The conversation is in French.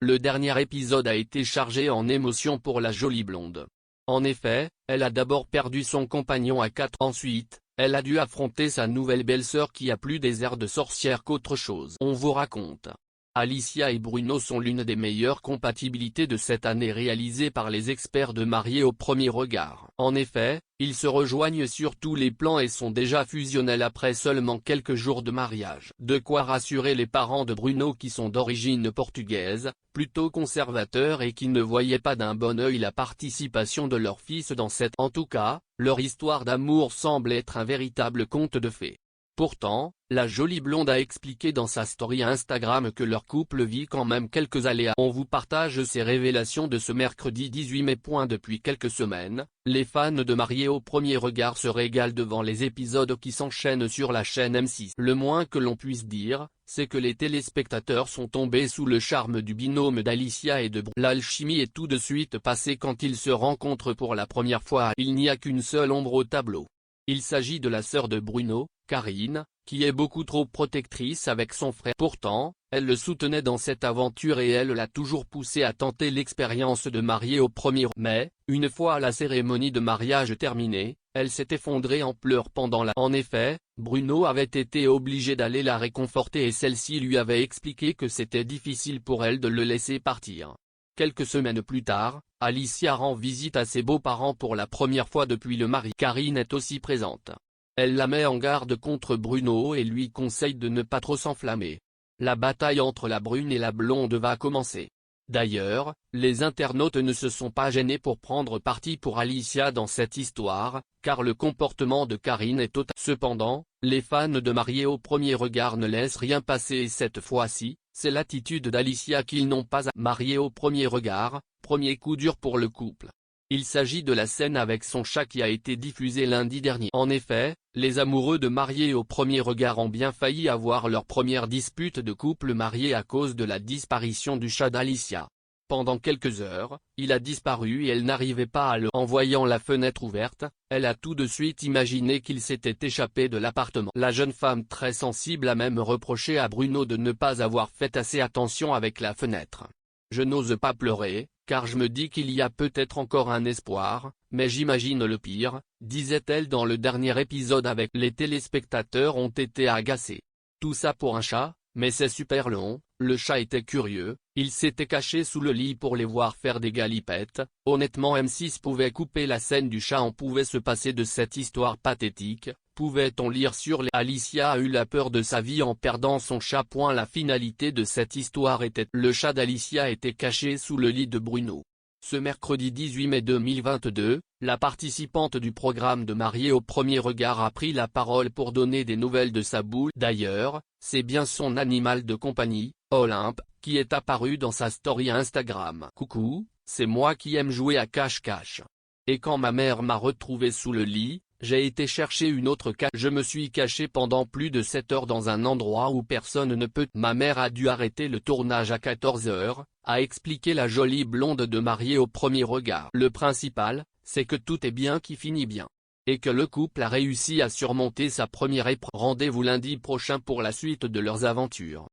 Le dernier épisode a été chargé en émotions pour la jolie blonde. En effet, elle a d'abord perdu son compagnon à 4 ans. Ensuite, elle a dû affronter sa nouvelle belle-sœur qui a plus des airs de sorcière qu'autre chose. On vous raconte. Alicia et Bruno sont l'une des meilleures compatibilités de cette année réalisées par les experts de Mariés au premier regard. En effet, ils se rejoignent sur tous les plans et sont déjà fusionnels après seulement quelques jours de mariage. De quoi rassurer les parents de Bruno qui sont d'origine portugaise, plutôt conservateurs et qui ne voyaient pas d'un bon œil la participation de leur fils dans cette. En tout cas, leur histoire d'amour semble être un véritable conte de fées. Pourtant, la jolie blonde a expliqué dans sa story Instagram que leur couple vit quand même quelques aléas. On vous partage ces révélations de ce mercredi 18 mai. Depuis quelques semaines, les fans de Mariés au premier regard se régalent devant les épisodes qui s'enchaînent sur la chaîne M6. Le moins que l'on puisse dire, c'est que les téléspectateurs sont tombés sous le charme du binôme d'Alicia et de Bruno. L'alchimie est tout de suite passée quand ils se rencontrent pour la première fois. Il n'y a qu'une seule ombre au tableau. Il s'agit de la sœur de Bruno, Karine, qui est beaucoup trop protectrice avec son frère. Pourtant, elle le soutenait dans cette aventure et elle l'a toujours poussé à tenter l'expérience de marier au premier. Mais, une fois la cérémonie de mariage terminée, elle s'est effondrée en pleurs pendant la. En effet, Bruno avait été obligé d'aller la réconforter et celle-ci lui avait expliqué que c'était difficile pour elle de le laisser partir. Quelques semaines plus tard, Alicia rend visite à ses beaux-parents pour la première fois depuis le mariage. Karine est aussi présente. Elle la met en garde contre Bruno et lui conseille de ne pas trop s'enflammer. La bataille entre la brune et la blonde va commencer. D'ailleurs, les internautes ne se sont pas gênés pour prendre parti pour Alicia dans cette histoire, car le comportement de Karine est total. Cependant, les fans de Mariés au premier regard ne laissent rien passer et cette fois-ci, c'est l'attitude d'Alicia qu'ils n'ont pas à. Mariés au premier regard, premier coup dur pour le couple. Il s'agit de la scène avec son chat qui a été diffusée lundi dernier. En effet, les amoureux de Mariés au premier regard ont bien failli avoir leur première dispute de couple marié à cause de la disparition du chat d'Alicia. Pendant quelques heures, il a disparu et elle n'arrivait pas à le. En voyant la fenêtre ouverte, elle a tout de suite imaginé qu'il s'était échappé de l'appartement. La jeune femme très sensible a même reproché à Bruno de ne pas avoir fait assez attention avec la fenêtre. Je n'ose pas pleurer, car je me dis qu'il y a peut-être encore un espoir, mais j'imagine le pire, disait-elle dans le dernier épisode avec. Les téléspectateurs ont été agacés. Tout ça pour un chat, mais c'est super long. Le chat était curieux, il s'était caché sous le lit pour les voir faire des galipettes. Honnêtement M6 pouvait couper la scène du chat. On pouvait se passer de cette histoire pathétique. Pouvait-on lire sur les. Alicia a eu la peur de sa vie en perdant son chat. La finalité de cette histoire était. Le chat d'Alicia était caché sous le lit de Bruno. Ce mercredi 18 mai 2022, la participante du programme de Mariés au premier regard a pris la parole pour donner des nouvelles de sa boule. D'ailleurs, c'est bien son animal de compagnie, Olympe, qui est apparu dans sa story Instagram. Coucou, c'est moi qui aime jouer à cache-cache. Et quand ma mère m'a retrouvé sous le lit, j'ai été chercher une autre cache. Je me suis caché pendant plus de 7 heures dans un endroit où personne ne peut. Ma mère a dû arrêter le tournage à 14 heures, a expliqué la jolie blonde de Mariés au premier regard. Le principal, c'est que tout est bien qui finit bien. Et que le couple a réussi à surmonter sa première épreuve. Rendez-vous lundi prochain pour la suite de leurs aventures.